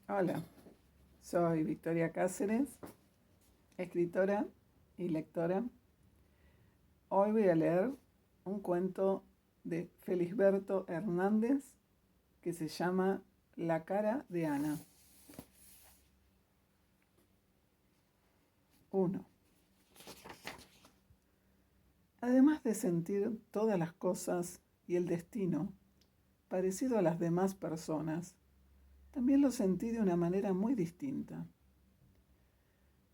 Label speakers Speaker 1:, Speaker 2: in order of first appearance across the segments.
Speaker 1: Hola, soy Victoria Cáceres, escritora y lectora. Hoy voy a leer un cuento de Felisberto Hernández que se llama La cara de Ana. 1. Además de sentir todas las cosas y el destino parecido a las demás personas, también lo sentí de una manera muy distinta.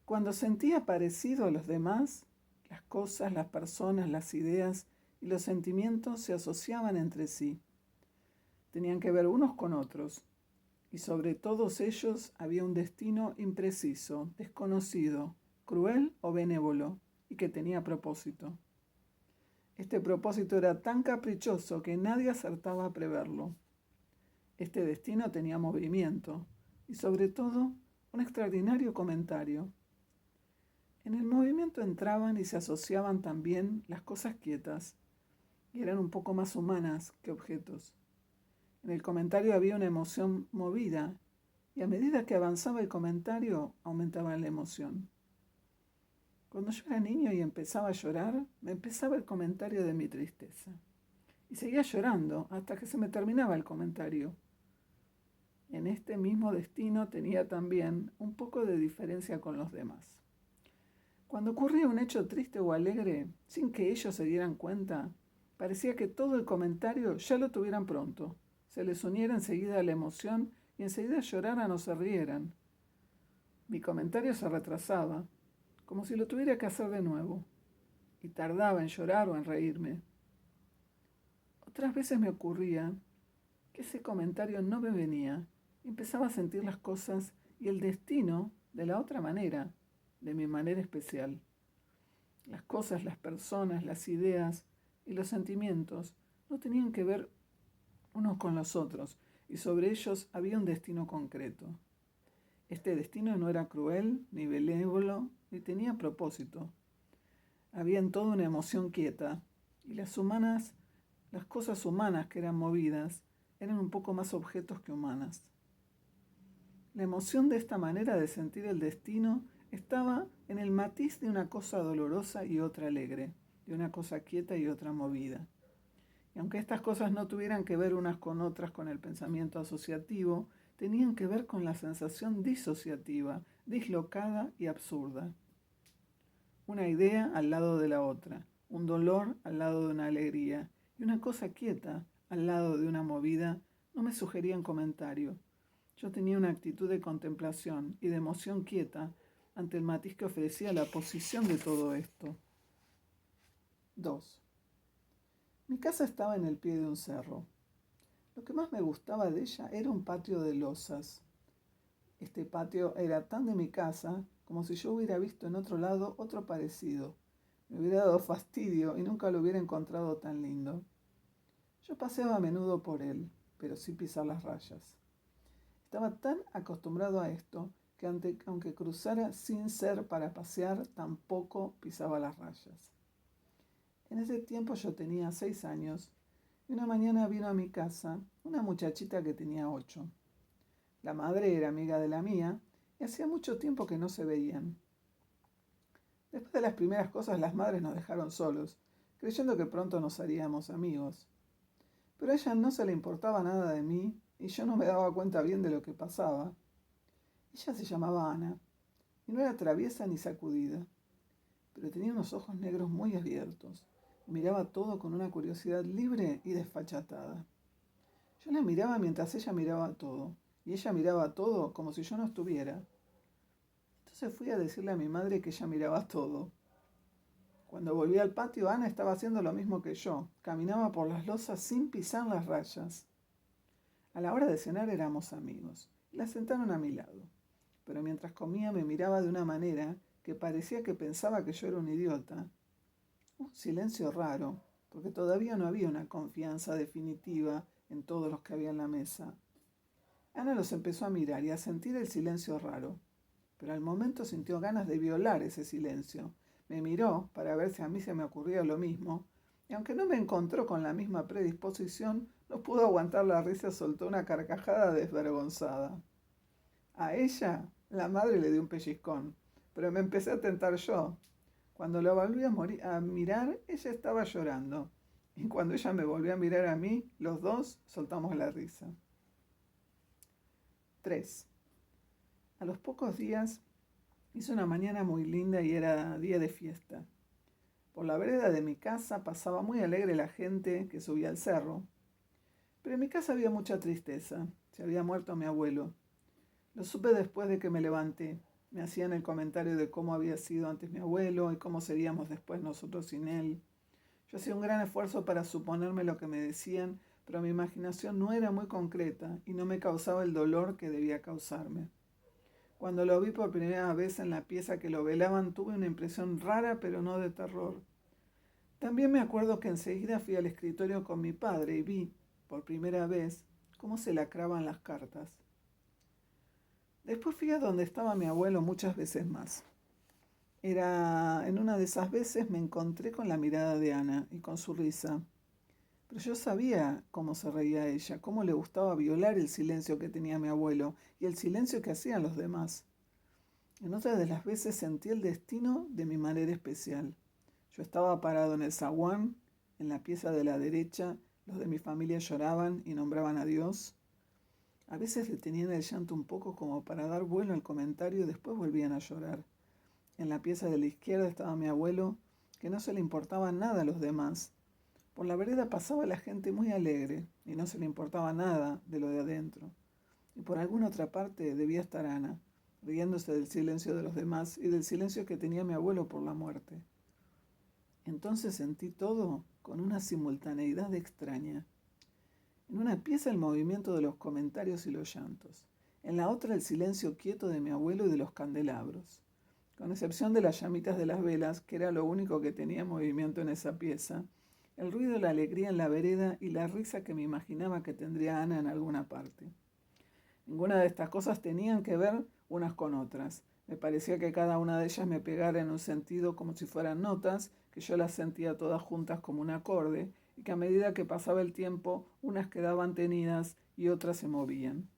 Speaker 1: Cuando sentía parecido a los demás, las cosas, las personas, las ideas y los sentimientos se asociaban entre sí. Tenían que ver unos con otros, y sobre todos ellos había un destino impreciso, desconocido, cruel o benévolo, y que tenía propósito. Este propósito era tan caprichoso que nadie acertaba a preverlo. Este destino tenía movimiento, y sobre todo un extraordinario comentario. En el movimiento entraban y se asociaban también las cosas quietas, y eran un poco más humanas que objetos. En el comentario había una emoción movida, y a medida que avanzaba el comentario, aumentaba la emoción. Cuando yo era niño y empezaba a llorar, me empezaba el comentario de mi tristeza. Y seguía llorando hasta que se me terminaba el comentario. En este mismo destino tenía también un poco de diferencia con los demás. Cuando ocurría un hecho triste o alegre, sin que ellos se dieran cuenta, parecía que todo el comentario ya lo tuvieran pronto. Se les uniera enseguida la emoción y enseguida lloraran o se rieran. Mi comentario se retrasaba, como si lo tuviera que hacer de nuevo, y tardaba en llorar o en reírme. Otras veces me ocurría que ese comentario no me venía y empezaba a sentir las cosas y el destino de la otra manera, de mi manera especial. Las cosas, las personas, las ideas y los sentimientos no tenían que ver unos con los otros y sobre ellos había un destino concreto. Este destino no era cruel, ni benévolo, ni tenía propósito. Había en todo una emoción quieta y las cosas humanas que eran movidas, eran un poco más objetos que humanas. La emoción de esta manera de sentir el destino estaba en el matiz de una cosa dolorosa y otra alegre, de una cosa quieta y otra movida. Y aunque estas cosas no tuvieran que ver unas con otras con el pensamiento asociativo, tenían que ver con la sensación disociativa, dislocada y absurda. Una idea al lado de la otra, un dolor al lado de una alegría y una cosa quieta al lado de una movida no me sugerían comentario. Yo tenía una actitud de contemplación y de emoción quieta ante el matiz que ofrecía la posición de todo esto. 2. Mi casa estaba en el pie de un cerro. Lo que más me gustaba de ella era un patio de losas. Este patio era tan de mi casa como si yo hubiera visto en otro lado otro parecido. Me hubiera dado fastidio y nunca lo hubiera encontrado tan lindo. Yo paseaba a menudo por él, pero sin pisar las rayas. Estaba tan acostumbrado a esto que aunque cruzara sin ser para pasear, tampoco pisaba las rayas. En ese tiempo yo tenía 6 años y una mañana vino a mi casa una muchachita que tenía 8. La madre era amiga de la mía y hacía mucho tiempo que no se veían. Después de las primeras cosas las madres nos dejaron solos, creyendo que pronto nos haríamos amigos. Pero a ella no se le importaba nada de mí y yo no me daba cuenta bien de lo que pasaba. Ella se llamaba Ana y no era traviesa ni sacudida, pero tenía unos ojos negros muy abiertos y miraba todo con una curiosidad libre y desfachatada. Yo la miraba mientras ella miraba todo y ella miraba todo como si yo no estuviera. Entonces fui a decirle a mi madre que ella miraba todo. Cuando volví al patio, Ana estaba haciendo lo mismo que yo. Caminaba por las losas sin pisar las rayas. A la hora de cenar éramos amigos. La sentaron a mi lado. Pero mientras comía me miraba de una manera que parecía que pensaba que yo era un idiota. Un silencio raro, porque todavía no había una confianza definitiva en todos los que había en la mesa. Ana los empezó a mirar y a sentir el silencio raro, pero al momento sintió ganas de violar ese silencio. Me miró para ver si a mí se me ocurría lo mismo, y aunque no me encontró con la misma predisposición, no pudo aguantar la risa y soltó una carcajada desvergonzada. A ella, la madre le dio un pellizcón, pero me empecé a tentar yo. Cuando la volví a mirar, ella estaba llorando. Y cuando ella me volvió a mirar a mí, los dos soltamos la risa. 3. A los pocos días hizo una mañana muy linda y era día de fiesta. Por la vereda de mi casa pasaba muy alegre la gente que subía al cerro. Pero en mi casa había mucha tristeza. Se había muerto mi abuelo. Lo supe después de que me levanté. Me hacían el comentario de cómo había sido antes mi abuelo y cómo seríamos después nosotros sin él. Yo hacía un gran esfuerzo para suponerme lo que me decían, pero mi imaginación no era muy concreta y no me causaba el dolor que debía causarme. Cuando lo vi por primera vez en la pieza que lo velaban, tuve una impresión rara, pero no de terror. También me acuerdo que enseguida fui al escritorio con mi padre y vi, por primera vez, cómo se lacraban las cartas. Después fui a donde estaba mi abuelo muchas veces más. En una de esas veces me encontré con la mirada de Ana y con su risa. Pero yo sabía cómo se reía ella, cómo le gustaba violar el silencio que tenía mi abuelo y el silencio que hacían los demás. En otra de las veces sentí el destino de mi manera especial. Yo estaba parado en el zaguán, en la pieza de la derecha, los de mi familia lloraban y nombraban a Dios. A veces detenían el llanto un poco como para dar vuelo al comentario y después volvían a llorar. En la pieza de la izquierda estaba mi abuelo, que no se le importaba nada a los demás. Por la vereda pasaba la gente muy alegre y no se le importaba nada de lo de adentro. Y por alguna otra parte debía estar Ana, riéndose del silencio de los demás y del silencio que tenía mi abuelo por la muerte. Entonces sentí todo con una simultaneidad extraña. En una pieza el movimiento de los comentarios y los llantos. En la otra el silencio quieto de mi abuelo y de los candelabros. Con excepción de las llamitas de las velas, que era lo único que tenía movimiento en esa pieza, el ruido y la alegría en la vereda y la risa que me imaginaba que tendría Ana en alguna parte. Ninguna de estas cosas tenían que ver unas con otras. Me parecía que cada una de ellas me pegara en un sentido como si fueran notas, que yo las sentía todas juntas como un acorde, y que a medida que pasaba el tiempo, unas quedaban tenidas y otras se movían.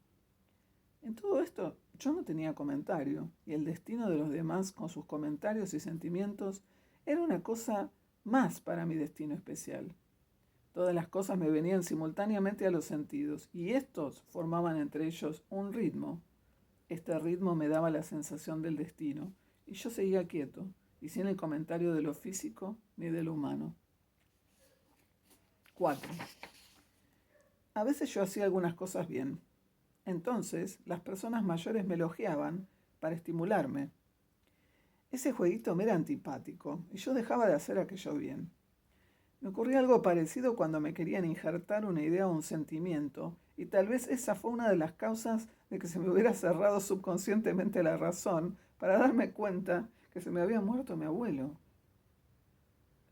Speaker 1: En todo esto yo no tenía comentario, y el destino de los demás con sus comentarios y sentimientos era una cosa más para mi destino especial. Todas las cosas me venían simultáneamente a los sentidos, y estos formaban entre ellos un ritmo. Este ritmo me daba la sensación del destino, y yo seguía quieto, y sin el comentario de lo físico ni de lo humano. 4. A veces yo hacía algunas cosas bien. Entonces, las personas mayores me elogiaban para estimularme. Ese jueguito me era antipático, y yo dejaba de hacer aquello bien. Me ocurría algo parecido cuando me querían injertar una idea o un sentimiento, y tal vez esa fue una de las causas de que se me hubiera cerrado subconscientemente la razón para darme cuenta que se me había muerto mi abuelo.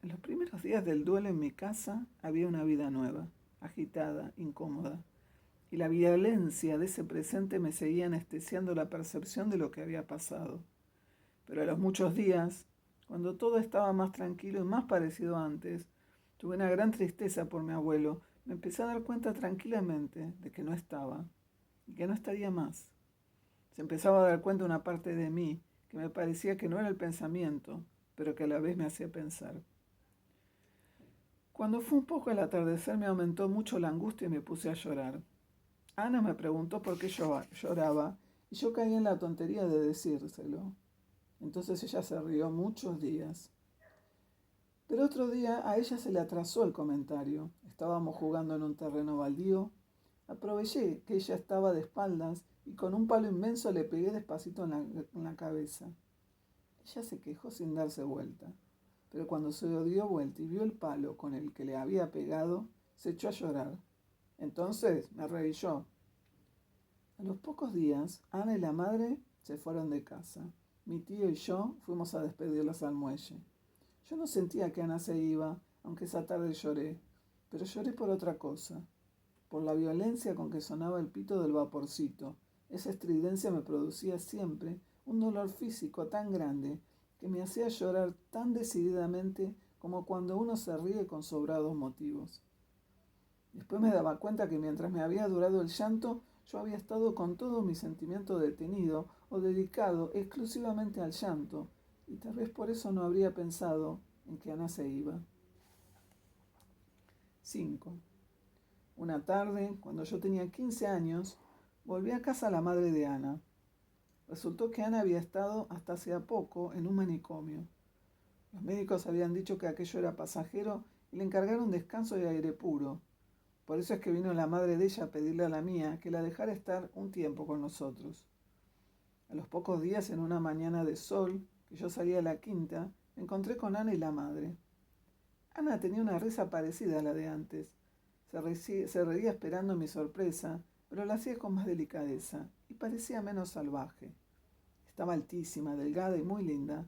Speaker 1: En los primeros días del duelo en mi casa había una vida nueva, agitada, incómoda, y la violencia de ese presente me seguía anestesiando la percepción de lo que había pasado. Pero a los muchos días, cuando todo estaba más tranquilo y más parecido a antes, tuve una gran tristeza por mi abuelo. Me empecé a dar cuenta tranquilamente de que no estaba y que no estaría más. Se empezaba a dar cuenta una parte de mí que me parecía que no era el pensamiento, pero que a la vez me hacía pensar. Cuando fue un poco el atardecer me aumentó mucho la angustia y me puse a llorar. Ana me preguntó por qué yo lloraba y yo caí en la tontería de decírselo. Entonces ella se rió muchos días. Pero otro día a ella se le atrasó el comentario. Estábamos jugando en un terreno baldío. Aproveché que ella estaba de espaldas y con un palo inmenso le pegué despacito en la cabeza. Ella se quejó sin darse vuelta, pero cuando se dio vuelta y vio el palo con el que le había pegado, se echó a llorar. Entonces me reí yo. A los pocos días, Ana y la madre se fueron de casa. Mi tío y yo fuimos a despedirlas al muelle. Yo no sentía que Ana se iba, aunque esa tarde lloré, pero lloré por otra cosa, por la violencia con que sonaba el pito del vaporcito. Esa estridencia me producía siempre un dolor físico tan grande que me hacía llorar tan decididamente como cuando uno se ríe con sobrados motivos. Después me daba cuenta que mientras me había durado el llanto, yo había estado con todo mi sentimiento detenido o dedicado exclusivamente al llanto, y tal vez por eso no habría pensado en que Ana se iba. 5. Una tarde, cuando yo tenía 15 años, volví a casa la madre de Ana. Resultó que Ana había estado hasta hacía poco en un manicomio. Los médicos habían dicho que aquello era pasajero y le encargaron descanso y aire puro. Por eso es que vino la madre de ella a pedirle a la mía que la dejara estar un tiempo con nosotros. A los pocos días, en una mañana de sol, que yo salía a la quinta, me encontré con Ana y la madre. Ana tenía una risa parecida a la de antes. Se reía esperando mi sorpresa, pero la hacía con más delicadeza y parecía menos salvaje. Estaba altísima, delgada y muy linda.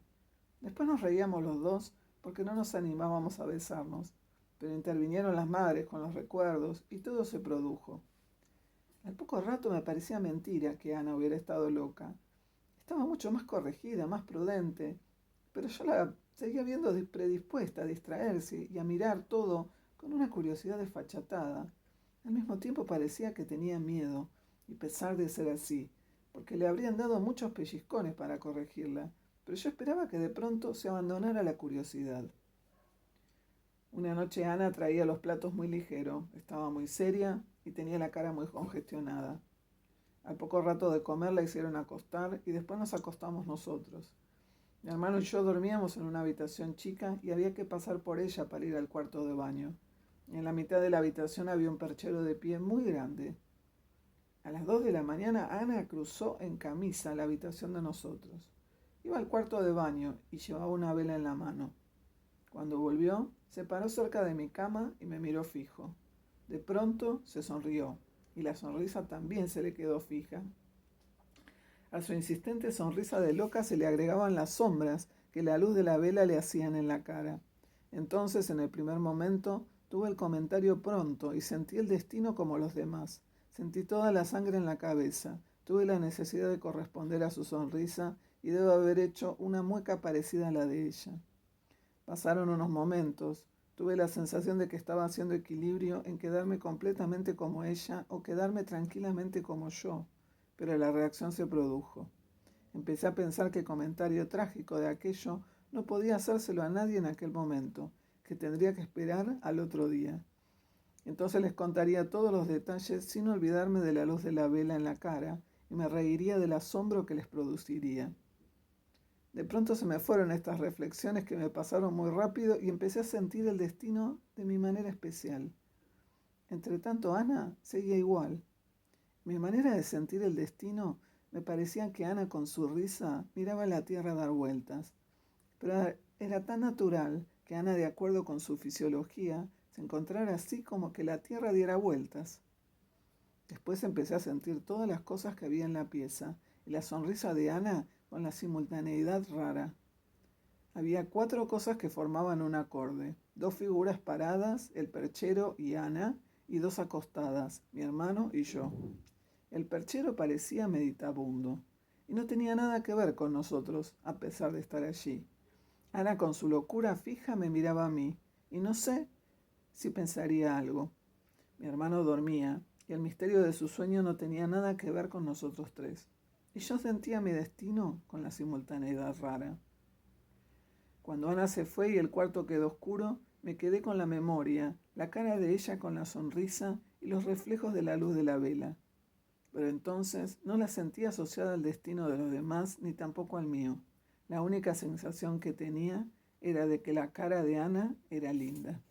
Speaker 1: Después nos reíamos los dos porque no nos animábamos a besarnos, pero intervinieron las madres con los recuerdos y todo se produjo. Al poco rato me parecía mentira que Ana hubiera estado loca. Estaba mucho más corregida, más prudente, pero yo la seguía viendo predispuesta a distraerse y a mirar todo con una curiosidad desfachatada. Al mismo tiempo parecía que tenía miedo y pesar de ser así, porque le habrían dado muchos pellizcones para corregirla, pero yo esperaba que de pronto se abandonara la curiosidad. Una noche Ana traía los platos muy ligero, estaba muy seria y tenía la cara muy congestionada. Al poco rato de comer la hicieron acostar y después nos acostamos nosotros. Mi hermano y yo dormíamos en una habitación chica y había que pasar por ella para ir al cuarto de baño. En la mitad de la habitación había un perchero de pie muy grande. A las 2 de la mañana Ana cruzó en camisa la habitación de nosotros. Iba al cuarto de baño y llevaba una vela en la mano. Cuando volvió, se paró cerca de mi cama y me miró fijo. De pronto se sonrió y la sonrisa también se le quedó fija. A su insistente sonrisa de loca se le agregaban las sombras que la luz de la vela le hacían en la cara. Entonces, en el primer momento, tuve el comentario pronto y sentí el destino como los demás. Sentí toda la sangre en la cabeza. Tuve la necesidad de corresponder a su sonrisa y debo haber hecho una mueca parecida a la de ella. Pasaron unos momentos. Tuve la sensación de que estaba haciendo equilibrio en quedarme completamente como ella o quedarme tranquilamente como yo, pero la reacción se produjo. Empecé a pensar que el comentario trágico de aquello no podía hacérselo a nadie en aquel momento, que tendría que esperar al otro día. Entonces les contaría todos los detalles sin olvidarme de la luz de la vela en la cara y me reiría del asombro que les produciría. De pronto se me fueron estas reflexiones que me pasaron muy rápido y empecé a sentir el destino de mi manera especial. Entretanto, Ana seguía igual. Mi manera de sentir el destino me parecía que Ana con su risa miraba la tierra dar vueltas. Pero era tan natural que Ana, de acuerdo con su fisiología, se encontrara así como que la tierra diera vueltas. Después empecé a sentir todas las cosas que había en la pieza y la sonrisa de Ana con la simultaneidad rara. Había 4 cosas que formaban un acorde: 2 figuras paradas, el perchero y Ana, y 2 acostadas, mi hermano y yo. El perchero parecía meditabundo y no tenía nada que ver con nosotros, a pesar de estar allí. Ana, con su locura fija, me miraba a mí y no sé si pensaría algo. Mi hermano dormía y el misterio de su sueño no tenía nada que ver con nosotros tres. Y yo sentía mi destino con la simultaneidad rara. Cuando Ana se fue y el cuarto quedó oscuro, me quedé con la memoria, la cara de ella con la sonrisa y los reflejos de la luz de la vela. Pero entonces no la sentía asociada al destino de los demás ni tampoco al mío. La única sensación que tenía era de que la cara de Ana era linda.